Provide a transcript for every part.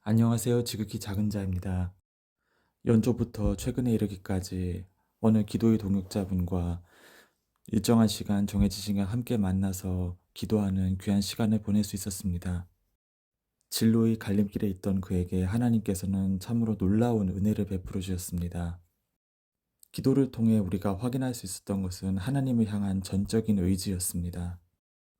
안녕하세요. 지극히 작은 자입니다. 연초부터 최근에 이르기까지 어느 기도의 동역자분과 일정한 시간, 정해진 시간 함께 만나서 기도하는 귀한 시간을 보낼 수 있었습니다. 진로의 갈림길에 있던 그에게 하나님께서는 참으로 놀라운 은혜를 베풀어 주셨습니다. 기도를 통해 우리가 확인할 수 있었던 것은 하나님을 향한 전적인 의지였습니다.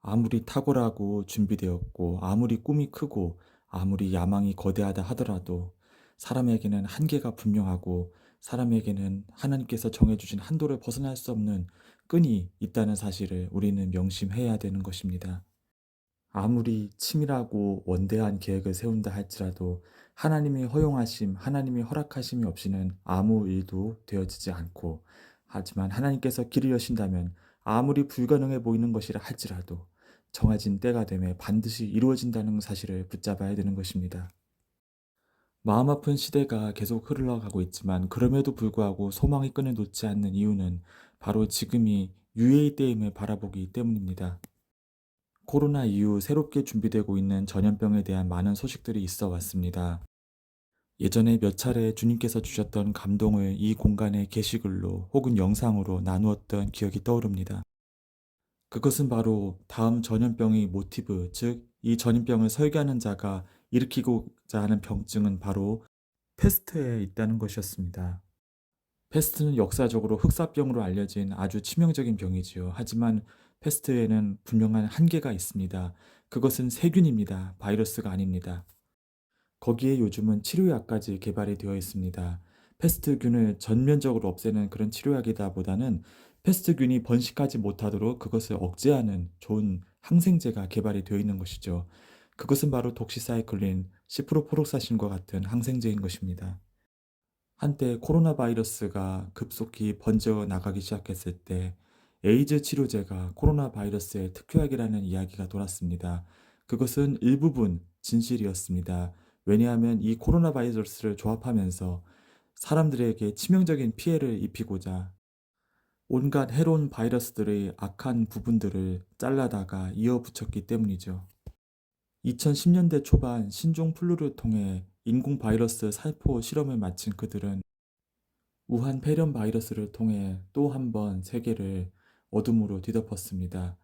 아무리 탁월하고 준비되었고, 아무리 꿈이 크고, 아무리 야망이 거대하다 하더라도 사람에게는 한계가 분명하고, 사람에게는 하나님께서 정해주신 한도를 벗어날 수 없는 끈이 있다는 사실을 우리는 명심해야 되는 것입니다. 아무리 치밀하고 원대한 계획을 세운다 할지라도 하나님이 허용하심, 하나님이 허락하심이 없이는 아무 일도 되어지지 않고, 하지만 하나님께서 길을 여신다면 아무리 불가능해 보이는 것이라 할지라도 정해진 때가 되면 반드시 이루어진다는 사실을 붙잡아야 되는 것입니다. 마음 아픈 시대가 계속 흘러가고 있지만 그럼에도 불구하고 소망의 끈을 놓지 않는 이유는 바로 지금이 유예의 때임을 바라보기 때문입니다. 코로나 이후 새롭게 준비되고 있는 전염병에 대한 많은 소식들이 있어 왔습니다. 예전에 몇 차례 주님께서 주셨던 감동을 이 공간의 게시글로 혹은 영상으로 나누었던 기억이 떠오릅니다. 그것은 바로 다음 전염병의 모티브, 즉, 이 전염병을 설계하는 자가 일으키고자 하는 병증은 바로 패스트에 있다는 것이었습니다. 패스트는 역사적으로 흑사병으로 알려진 아주 치명적인 병이지요. 하지만 패스트에는 분명한 한계가 있습니다. 그것은 세균입니다. 바이러스가 아닙니다. 거기에 요즘은 치료약까지 개발이 되어 있습니다. 패스트균을 전면적으로 없애는 그런 치료약이다 보다는 패스트균이 번식하지 못하도록 그것을 억제하는 좋은 항생제가 개발이 되어 있는 것이죠. 그것은 바로 독시사이클린, 시프로포록사신과 같은 항생제인 것입니다. 한때 코로나 바이러스가 급속히 번져 나가기 시작했을 때 에이즈 치료제가 코로나 바이러스의 특효약이라는 이야기가 돌았습니다. 그것은 일부분 진실이었습니다. 왜냐하면 이 코로나 바이러스를 조합하면서 사람들에게 치명적인 피해를 입히고자 온갖 해로운 바이러스들의 악한 부분들을 잘라다가 이어붙였기 때문이죠. 2010년대 초반 신종 플루를 통해 인공 바이러스 살포 실험을 마친 그들은 우한 폐렴 바이러스를 통해 또 한 번 세계를 어둠으로 뒤덮었습니다.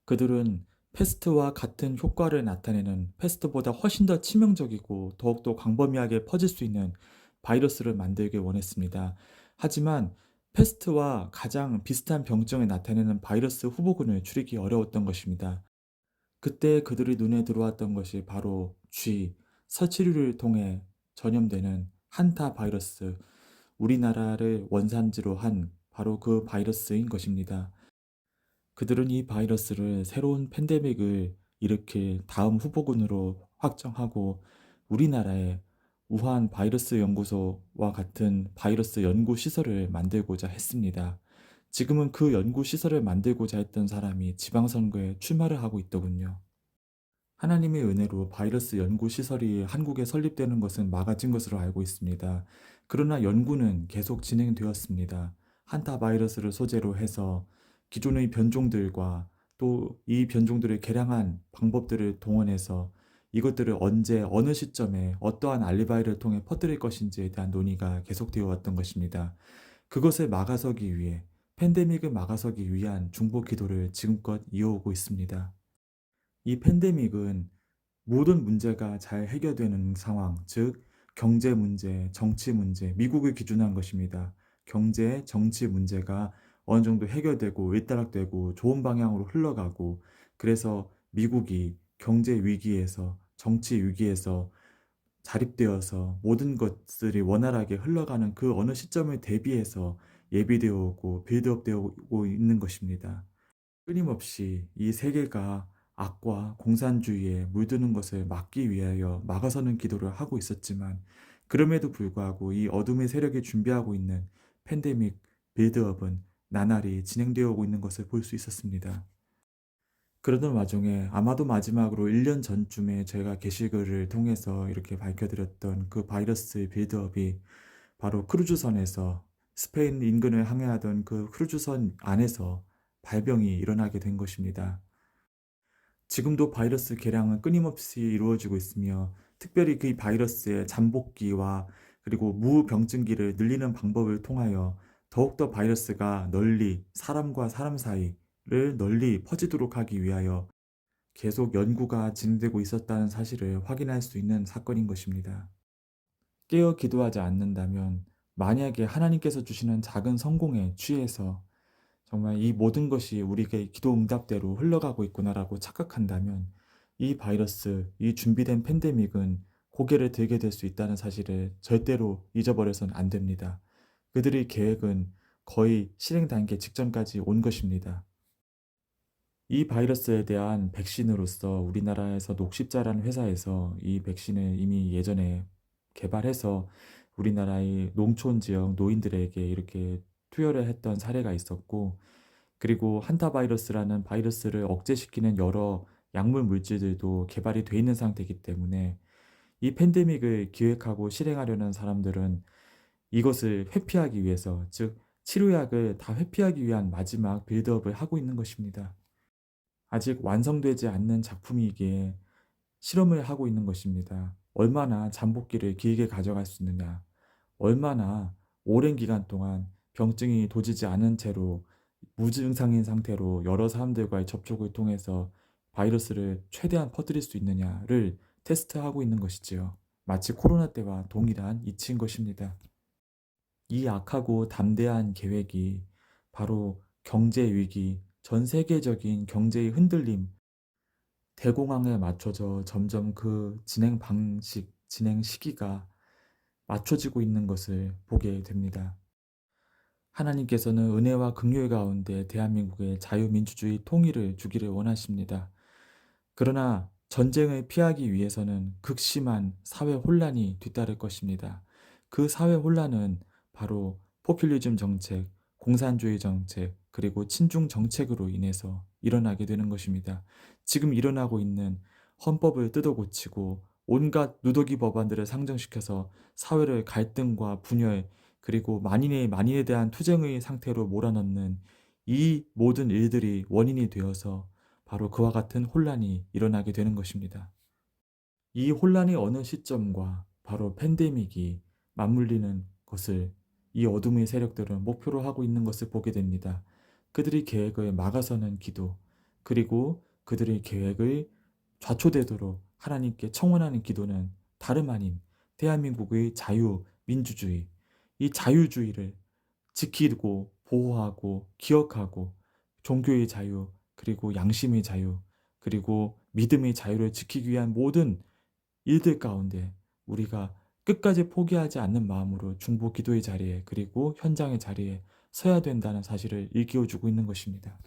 그들은 패스트와 같은 효과를 나타내는 패스트보다 훨씬 더 치명적이고 더욱더 광범위하게 퍼질 수 있는 바이러스를 만들길 원했습니다. 하지만 패스트와 가장 비슷한 병증을 나타내는 바이러스 후보군을 추리기 어려웠던 것입니다. 그때 그들의 눈에 들어왔던 것이 바로 설치류를 통해 전염되는 한타 바이러스, 우리나라를 원산지로 한 바로 그 바이러스인 것입니다. 그들은 이 바이러스를 새로운 팬데믹을 일으킬 다음 후보군으로 확정하고 우리나라에 우한 바이러스 연구소와 같은 바이러스 연구 시설을 만들고자 했습니다. 지금은 그 연구 시설을 만들고자 했던 사람이 지방선거에 출마를 하고 있더군요. 하나님의 은혜로 바이러스 연구 시설이 한국에 설립되는 것은 막아진 것으로 알고 있습니다. 그러나 연구는 계속 진행되었습니다. 한타 바이러스를 소재로 해서 기존의 변종들과 또 이 변종들을 개량한 방법들을 동원해서 이것들을 언제 어느 시점에 어떠한 알리바이를 통해 퍼뜨릴 것인지에 대한 논의가 계속되어 왔던 것입니다. 그것을 막아서기 위해 팬데믹을 막아서기 위한 중보 기도를 지금껏 이어오고 있습니다. 이 팬데믹은 모든 문제가 잘 해결되는 상황, 즉 경제 문제, 정치 문제, 미국을 기준으로 한 것입니다. 경제, 정치 문제가 어느 정도 해결되고 일단락되고 좋은 방향으로 흘러가고, 그래서 미국이 경제 위기에서 정치 위기에서 자립되어서 모든 것들이 원활하게 흘러가는 그 어느 시점을 대비해서 예비되어 오고 빌드업되어 오고 있는 것입니다. 끊임없이 이 세계가 악과 공산주의에 물드는 것을 막기 위하여 막아서는 기도를 하고 있었지만, 그럼에도 불구하고 이 어둠의 세력이 준비하고 있는 팬데믹 빌드업은 나날이 진행되어 오고 있는 것을 볼 수 있었습니다. 그러던 와중에 아마도 마지막으로 1년 전쯤에 제가 게시글을 통해서 이렇게 밝혀드렸던 그 바이러스 빌드업이 바로 크루즈선에서 스페인 인근을 항해하던 그 크루즈선 안에서 발병이 일어나게 된 것입니다. 지금도 바이러스 개량은 끊임없이 이루어지고 있으며 특별히 그 바이러스의 잠복기와 그리고 무병증기를 늘리는 방법을 통하여 더욱더 바이러스가 널리 사람과 사람 사이를 널리 퍼지도록 하기 위하여 계속 연구가 진행되고 있었다는 사실을 확인할 수 있는 사건인 것입니다. 깨어 기도하지 않는다면 만약에 하나님께서 주시는 작은 성공에 취해서 정말 이 모든 것이 우리에게 기도 응답대로 흘러가고 있구나라고 착각한다면 이 바이러스, 이 준비된 팬데믹은 고개를 들게 될 수 있다는 사실을 절대로 잊어버려서는 안 됩니다. 그들의 계획은 거의 실행 단계 직전까지 온 것입니다. 이 바이러스에 대한 백신으로서 우리나라에서 녹십자라는 회사에서 이 백신을 이미 예전에 개발해서 우리나라의 농촌 지역 노인들에게 이렇게 투여를 했던 사례가 있었고, 그리고 한타바이러스라는 바이러스를 억제시키는 여러 약물 물질들도 개발이 돼 있는 상태이기 때문에 이 팬데믹을 기획하고 실행하려는 사람들은 이것을 회피하기 위해서, 즉 치료약을 다 회피하기 위한 마지막 빌드업을 하고 있는 것입니다. 아직 완성되지 않는 작품이기에 실험을 하고 있는 것입니다. 얼마나 잠복기를 길게 가져갈 수 있느냐, 얼마나 오랜 기간 동안 병증이 도지지 않은 채로 무증상인 상태로 여러 사람들과의 접촉을 통해서 바이러스를 최대한 퍼뜨릴 수 있느냐를 테스트하고 있는 것이지요. 마치 코로나 때와 동일한 이치인 것입니다. 이 악하고 담대한 계획이 바로 경제 위기, 전 세계적인 경제의 흔들림, 대공황에 맞춰져 점점 그 진행 방식, 진행 시기가 맞춰지고 있는 것을 보게 됩니다. 하나님께서는 은혜와 긍휼 가운데 대한민국의 자유민주주의 통일을 주기를 원하십니다. 그러나 전쟁을 피하기 위해서는 극심한 사회 혼란이 뒤따를 것입니다. 그 사회 혼란은 바로 포퓰리즘 정책, 공산주의 정책, 그리고 친중 정책으로 인해서 일어나게 되는 것입니다. 지금 일어나고 있는 헌법을 뜯어 고치고 온갖 누더기 법안들을 상정시켜서 사회를 갈등과 분열, 그리고 만인에 대한 투쟁의 상태로 몰아넣는 이 모든 일들이 원인이 되어서 바로 그와 같은 혼란이 일어나게 되는 것입니다. 이 혼란의 어느 시점과 바로 팬데믹이 맞물리는 것을 이 어둠의 세력들은 목표로 하고 있는 것을 보게 됩니다. 그들의 계획을 막아서는 기도, 그리고 그들의 계획을 좌초되도록 하나님께 청원하는 기도는 다름 아닌 대한민국의 자유, 민주주의, 이 자유주의를 지키고 보호하고 기억하고 종교의 자유, 그리고 양심의 자유, 그리고 믿음의 자유를 지키기 위한 모든 일들 가운데 우리가 끝까지 포기하지 않는 마음으로 중보 기도의 자리에, 그리고 현장의 자리에 서야 된다는 사실을 일깨워주고 있는 것입니다.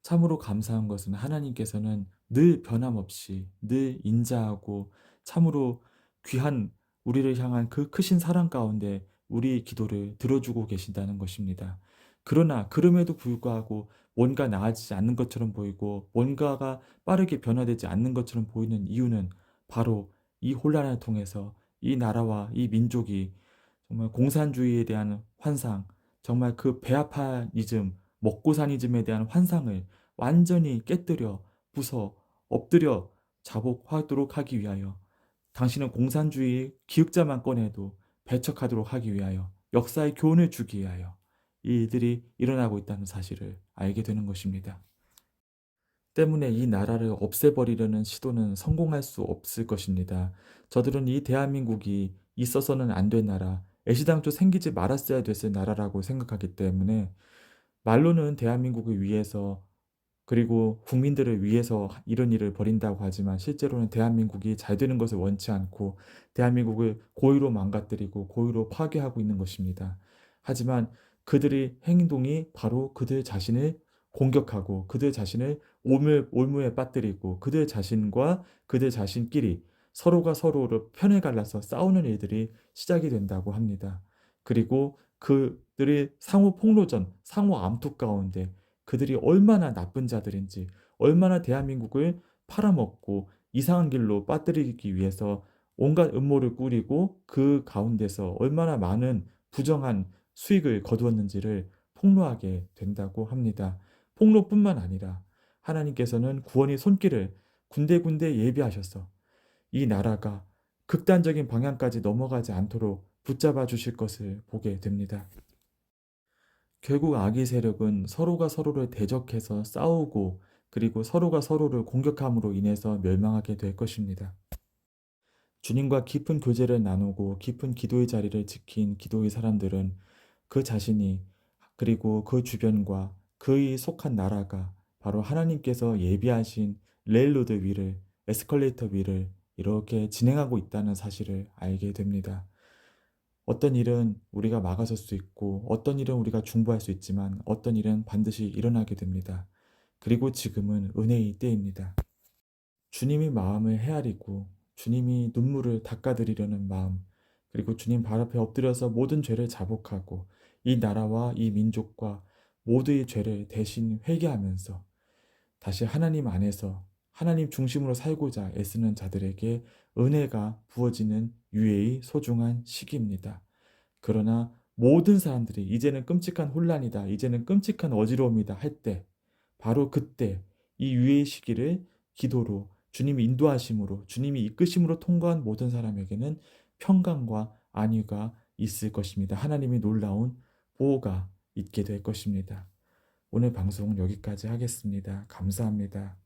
참으로 감사한 것은 하나님께서는 늘 변함없이 늘 인자하고 참으로 귀한 우리를 향한 그 크신 사랑 가운데 우리 기도를 들어주고 계신다는 것입니다. 그러나 그럼에도 불구하고 뭔가 나아지지 않는 것처럼 보이고 뭔가가 빠르게 변화되지 않는 것처럼 보이는 이유는 바로 이 혼란을 통해서 이 나라와 이 민족이 정말 공산주의에 대한 환상, 정말 그 배아파니즘, 먹고사니즘에 대한 환상을 완전히 깨뜨려 부숴 엎드려 자복하도록 하기 위하여, 당신은 공산주의 기흑자만 꺼내도 배척하도록 하기 위하여, 역사의 교훈을 주기 위하여 이 일들이 일어나고 있다는 사실을 알게 되는 것입니다. 때문에 이 나라를 없애버리려는 시도는 성공할 수 없을 것입니다. 저들은 이 대한민국이 있어서는 안 될 나라, 애시당초 생기지 말았어야 됐을 나라라고 생각하기 때문에 말로는 대한민국을 위해서, 그리고 국민들을 위해서 이런 일을 벌인다고 하지만 실제로는 대한민국이 잘 되는 것을 원치 않고 대한민국을 고의로 망가뜨리고 고의로 파괴하고 있는 것입니다. 하지만 그들의 행동이 바로 그들 자신을 공격하고 그들 자신을 올무에 빠뜨리고 그들 자신과 그들 자신끼리 서로가 서로를 편을 갈라서 싸우는 일들이 시작이 된다고 합니다. 그리고 그들의 상호 폭로전, 상호 암투 가운데 그들이 얼마나 나쁜 자들인지, 얼마나 대한민국을 팔아먹고 이상한 길로 빠뜨리기 위해서 온갖 음모를 꾸리고 그 가운데서 얼마나 많은 부정한 수익을 거두었는지를 폭로하게 된다고 합니다. 폭로뿐만 아니라 하나님께서는 구원의 손길을 군데군데 예비하셔서 이 나라가 극단적인 방향까지 넘어가지 않도록 붙잡아 주실 것을 보게 됩니다. 결국 악의 세력은 서로가 서로를 대적해서 싸우고 그리고 서로가 서로를 공격함으로 인해서 멸망하게 될 것입니다. 주님과 깊은 교제를 나누고 깊은 기도의 자리를 지킨 기도의 사람들은 그 자신이 그리고 그 주변과 그의 속한 나라가 바로 하나님께서 예비하신 레일로드 위를 에스컬레이터 위를 이렇게 진행하고 있다는 사실을 알게 됩니다. 어떤 일은 우리가 막아설 수 있고 어떤 일은 우리가 중보할 수 있지만 어떤 일은 반드시 일어나게 됩니다. 그리고 지금은 은혜의 때입니다. 주님이 마음을 헤아리고 주님이 눈물을 닦아드리려는 마음, 그리고 주님 발 앞에 엎드려서 모든 죄를 자복하고 이 나라와 이 민족과 모두의 죄를 대신 회개하면서 다시 하나님 안에서 하나님 중심으로 살고자 애쓰는 자들에게 은혜가 부어지는 유예의 소중한 시기입니다. 그러나 모든 사람들이 이제는 끔찍한 혼란이다, 이제는 끔찍한 어지러움이다 할 때, 바로 그때 이 유예의 시기를 기도로 주님이 인도하심으로 주님이 이끄심으로 통과한 모든 사람에게는 평강과 안위가 있을 것입니다. 하나님이 놀라운 보호가 있게 될 것입니다. 오늘 방송은 여기까지 하겠습니다. 감사합니다.